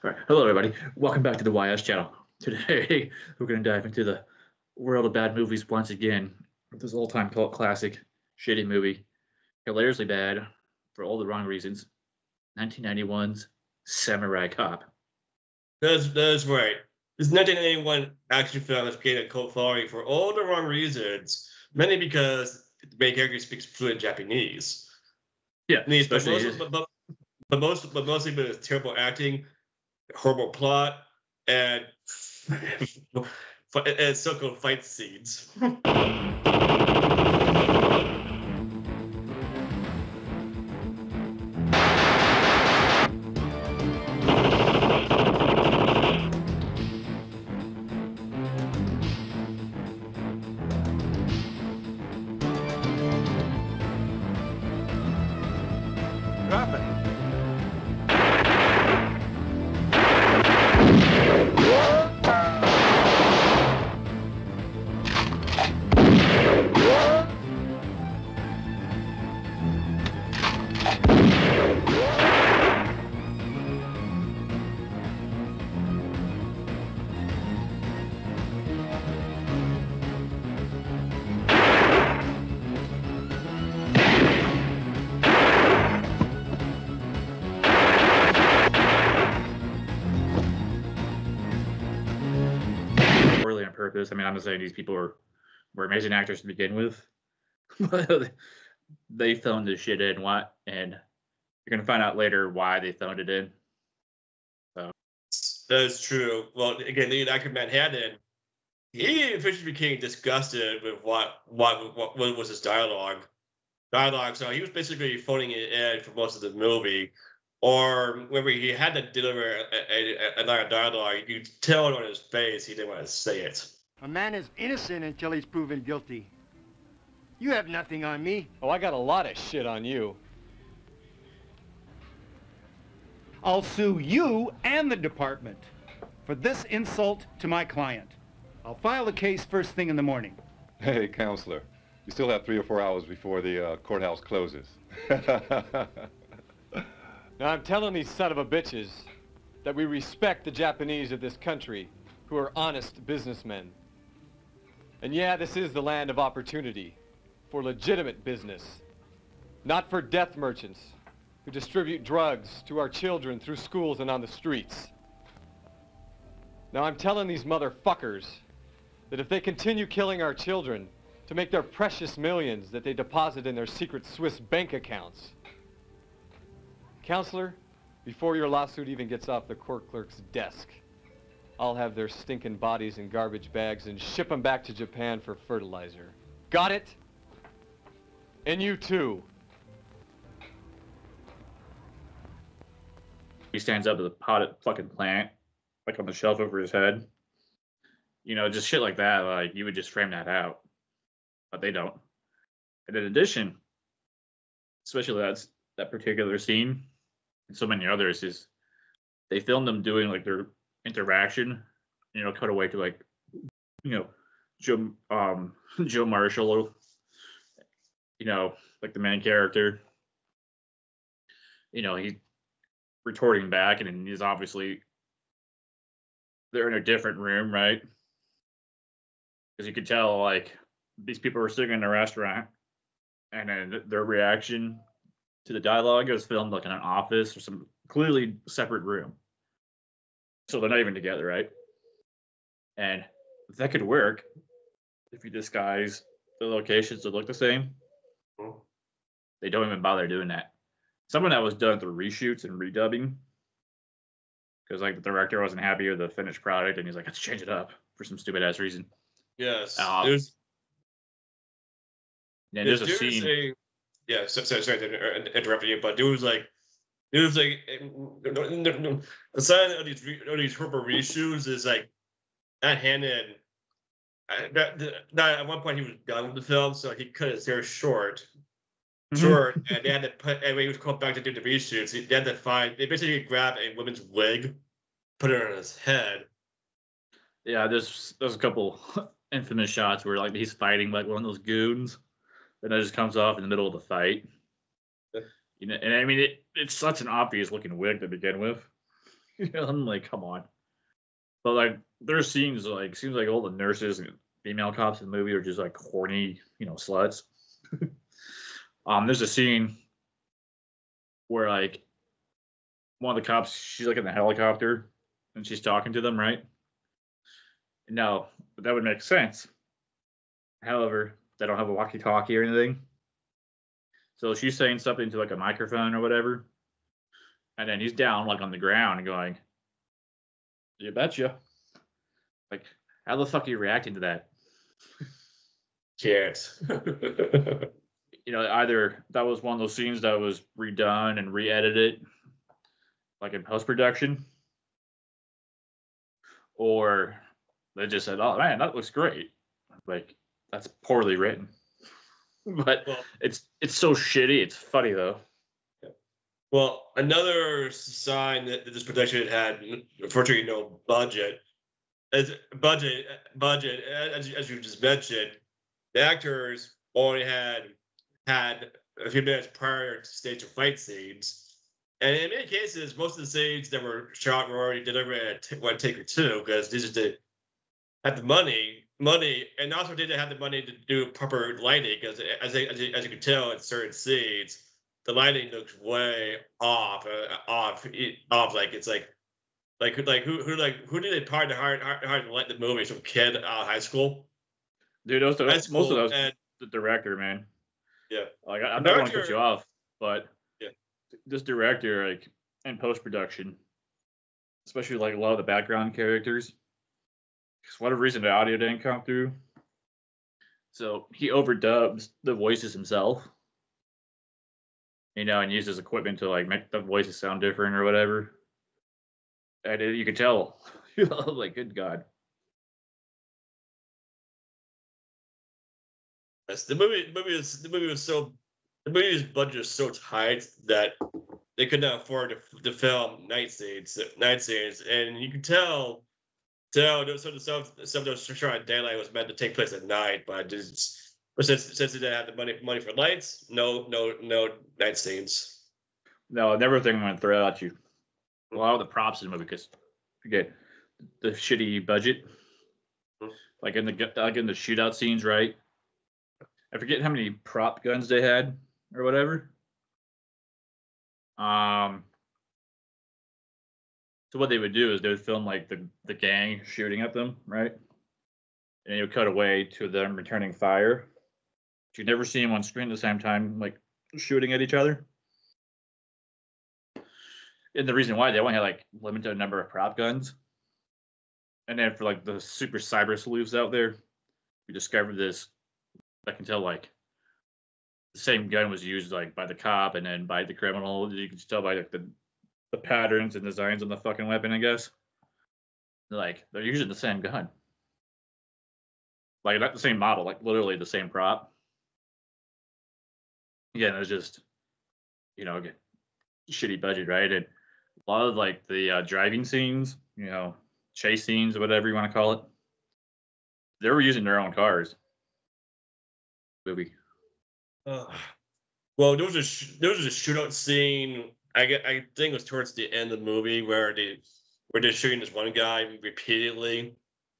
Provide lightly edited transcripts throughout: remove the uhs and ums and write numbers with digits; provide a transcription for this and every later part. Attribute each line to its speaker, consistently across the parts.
Speaker 1: All right. Hello, everybody. Welcome back to the YS channel. Today, we're going to dive into the world of bad movies once again. This all-time cult classic, shitty movie, hilariously bad for all the wrong reasons. 1991's Samurai Cop.
Speaker 2: That's right. This 1981 action film has gained a cult following for all the wrong reasons, mainly because the main character speaks fluent Japanese.
Speaker 1: Yeah,
Speaker 2: but mostly with terrible acting, horrible plot, and so-called fight scenes.
Speaker 3: Drop it.
Speaker 1: Poorly on purpose. I mean, I'm not saying these people were amazing actors to begin with, but they phoned this shit in. What? And you're going to find out later why they phoned it in.
Speaker 2: That's true. Well, again, the actor Manhattan, he officially became disgusted with what was his dialogue. So he was basically phoning it in for most of the movie. Or whenever he had to deliver another dialogue, you could tell it on his face he didn't want to say it.
Speaker 3: A man is innocent until he's proven guilty. You have nothing on me.
Speaker 4: Oh, I got a lot of shit on you.
Speaker 5: I'll sue you and the department for this insult to my client. I'll file the case first thing in the morning.
Speaker 6: Hey, counselor, you still have 3 or 4 hours before the courthouse closes.
Speaker 4: Now, I'm telling these son of a bitches that we respect the Japanese of this country who are honest businessmen. And yeah, this is the land of opportunity for legitimate business, not for death merchants who distribute drugs to our children through schools and on the streets. Now, I'm telling these motherfuckers that if they continue killing our children to make their precious millions that they deposit in their secret Swiss bank accounts, Counselor, before your lawsuit even gets off the court clerk's desk, I'll have their stinking bodies in garbage bags and ship them back to Japan for fertilizer. Got it? And you too.
Speaker 1: He stands up to the potted fucking plant, like on the shelf over his head. You know, just shit like that. Like, you would just frame that out, but they don't. And in addition, especially that particular scene, and so many others, is they filmed them doing like their interaction. You know, cut away to like, you know, Joe Marshall. You know, like the main character. You know, he retorting back, and he's obviously they're in a different room, right? Because you could tell like these people were sitting in a restaurant, and then their reaction to the dialogue was filmed like in an office or some clearly separate room. So they're not even together, right? And that could work if you disguise the locations to look the same. They don't even bother doing that. Some of that was done through reshoots and redubbing, because like the director wasn't happy with the finished product, and he's like, let's change it up for some stupid ass reason.
Speaker 2: Yes.
Speaker 1: There's a scene.
Speaker 2: Sorry to interrupt you, but there was like the sign of these horrible reshoots is like at Hannon. At one point he was done with the film, so he cut his hair short, and they had to put. And when he was called back to do the reshoots, they basically grabbed a woman's wig, put it on his head.
Speaker 1: Yeah, there's a couple infamous shots where like he's fighting like one of those goons, and it just comes off in the middle of the fight. You know, and I mean it's such an obvious looking wig to begin with. I'm like, come on. But like, there's scenes like seems like all the nurses and female cops in the movie are just like horny, sluts. There's a scene where like one of the cops, she's like in the helicopter and she's talking to them, right? No, that would make sense. However, they don't have a walkie-talkie or anything. So she's saying something to like a microphone or whatever. And then he's down like on the ground and going, "You betcha." Like, how the fuck are you reacting to that?
Speaker 2: Yes.
Speaker 1: Either that was one of those scenes that was redone and re-edited, like in post-production, or they just said, "Oh man, that looks great." Like, that's poorly written. But
Speaker 2: Well,
Speaker 1: it's so shitty. It's funny though.
Speaker 2: well, another sign that this production had virtually no budget. As you just mentioned, the actors only had a few minutes prior to stage of fight scenes, and in many cases, most of the scenes that were shot were already delivered at one take or two because these didn't have the money, and also didn't have the money to do proper lighting because as you can tell in certain scenes, the lighting looks way off. Like it's like who did they hire to light the movie? Some kid out of high school.
Speaker 1: Dude, most of those,
Speaker 2: and
Speaker 1: the director, man.
Speaker 2: yeah,
Speaker 1: Like, I'm not going to cut you off, but
Speaker 2: yeah,
Speaker 1: this director, like, in post-production, especially like a lot of the background characters, for whatever reason the audio didn't come through, so he overdubs the voices himself, and uses equipment to like make the voices sound different or whatever. And you could tell, like, good God.
Speaker 2: yes, the movie's budget is so tight that they could not afford to film night scenes, and you can tell. So the stuff that was shot at daylight was meant to take place at night, but since they didn't have the money for lights, no night scenes.
Speaker 1: No, another thing I'm going to throw at you. A lot of the props in the movie, because forget the shitty budget, like in the shootout scenes, right? I forget how many prop guns they had or whatever. So what they would do is they would film like the gang shooting at them, right? And you would cut away to them returning fire. But you'd never see them on screen at the same time, like shooting at each other. And the reason why they only had like limited number of prop guns. And then for like the super cyber sleuths out there, we discovered this. I can tell like the same gun was used like by the cop and then by the criminal. You can just tell by like the patterns and designs on the fucking weapon, I guess. They're using the same gun. Like not the same model, like literally the same prop. Again, it was just, again, shitty budget, right? And a lot of like the driving scenes, chase scenes, or whatever you want to call it, they were using their own cars. Movie.
Speaker 2: Well, there was a shootout scene. I think it was towards the end of the movie where they're shooting this one guy repeatedly.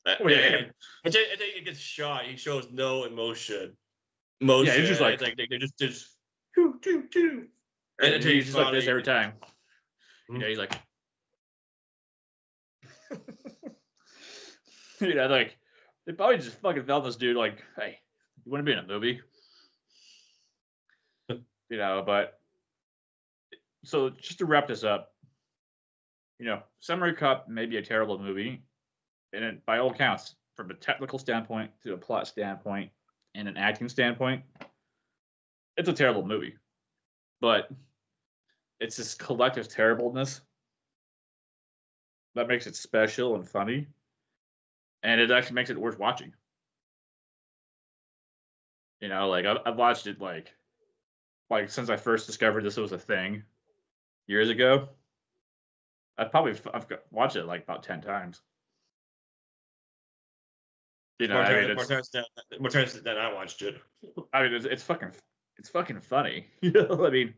Speaker 1: Oh, yeah.
Speaker 2: I think he gets shot. He shows no emotion.
Speaker 1: Yeah, it's just like
Speaker 2: they just choo, choo, choo.
Speaker 1: And he's just like this every time.
Speaker 2: Mm-hmm.
Speaker 1: He's like, like they probably just fucking felt this dude like, hey, you want to be in a movie? But so just to wrap this up, Samurai Cop may be a terrible movie, and by all accounts, from a technical standpoint to a plot standpoint and an acting standpoint, it's a terrible movie. But it's this collective terribleness that makes it special and funny, and it actually makes it worth watching. Like I've watched it like since I first discovered this was a thing years ago. I've watched it like about 10 times.
Speaker 2: More times than I watched it.
Speaker 1: I mean, it's fucking funny. I mean,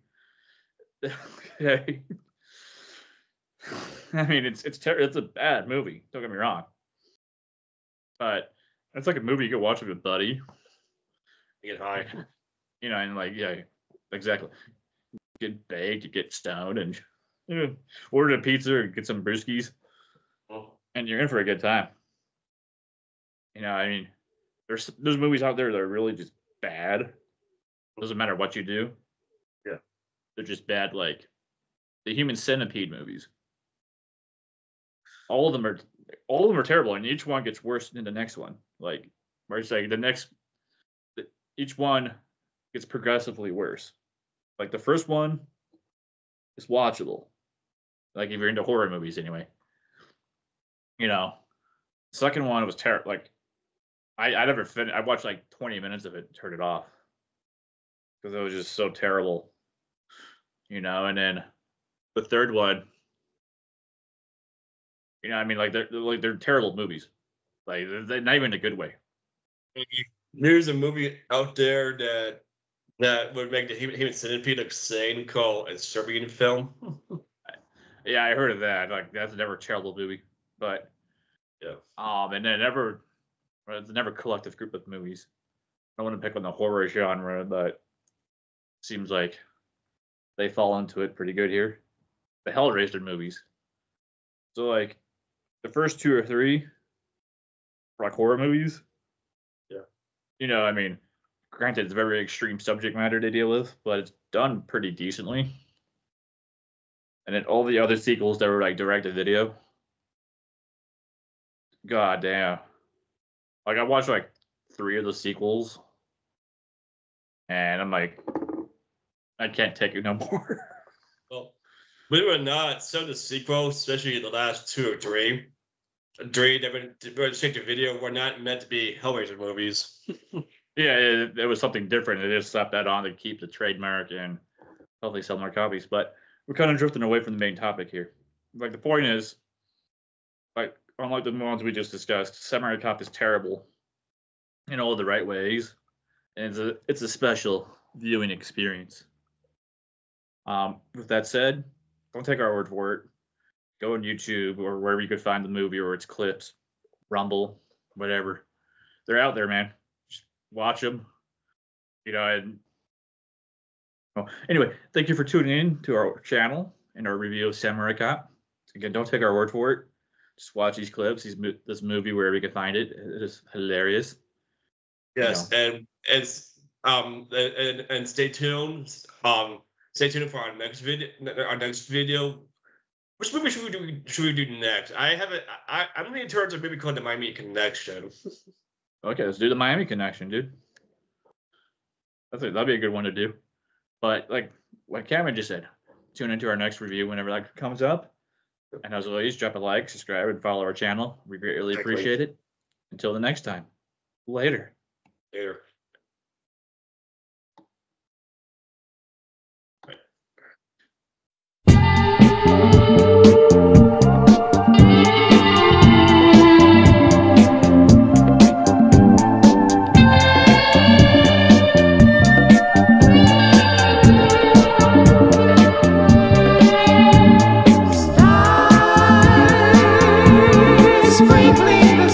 Speaker 1: I mean, it's a bad movie. Don't get me wrong, but it's like a movie you could watch with a buddy.
Speaker 2: You get high.
Speaker 1: You know, and like yeah, exactly. Get baked, you get stoned, and order a pizza or get some brewskis, and you're in for a good time. You know, I mean, there's movies out there that are really just bad. Doesn't matter what you do.
Speaker 2: Yeah.
Speaker 1: They're just bad, like the Human Centipede movies. All of them are terrible, and each one gets worse than the next one. Like, where it's like each one gets progressively worse. Like the first one is watchable. Like if you're into horror movies, anyway. You know, second one was terrible. Like, I never finished. I watched like 20 minutes of it and turned it off because it was just so terrible. You know, and then the third one, you know, I mean, like they're terrible movies. Like they're not even in a good way.
Speaker 2: There's a movie out there that would make the Human Centipede look sane called a Serbian film.
Speaker 1: Yeah, I heard of that. Like that's never a terrible movie, but
Speaker 2: yeah.
Speaker 1: And then it's never a collective group of movies. I don't want to pick on the horror genre, but it seems like they fall into it pretty good here. The Hellraiser movies. So like the first two or three are like horror movies.
Speaker 2: Yeah.
Speaker 1: You know, I mean, granted it's a very extreme subject matter to deal with, but it's done pretty decently. And then all the other sequels that were like direct to video. God damn. Like I watched like 3 of the sequels. And I'm like, I can't take it no more.
Speaker 2: Well, believe it or not, some of the sequels, especially the last 2 or 3, that were straight to video, were not meant to be Hellraiser movies.
Speaker 1: Yeah, it was something different. They just slapped that on to keep the trademark and hopefully sell more copies. But we're kind of drifting away from the main topic here. Like the point is, like unlike the ones we just discussed, Samurai Cop is terrible in all the right ways, and it's a special viewing experience. With that said, don't take our word for it. Go on YouTube or wherever you could find the movie or its clips, Rumble, whatever. They're out there, man. Just watch them. You know, and anyway, thank you for tuning in to our channel and our review of Samurai Cop. Again, don't take our word for it. Just watch these clips, this movie wherever you can find it. It is hilarious.
Speaker 2: Yes,
Speaker 1: You know.
Speaker 2: and stay tuned. Stay tuned for our next video. Which movie should we do next? I'm leaning towards a movie called The Miami Connection.
Speaker 1: Okay, let's do the Miami Connection, dude. That'd be a good one to do. But like Cameron just said, tune into our next review whenever that comes up. And as always, drop a like, subscribe, and follow our channel. We greatly appreciate it. Until the next time. Later.
Speaker 2: Later.
Speaker 7: Sprinkling the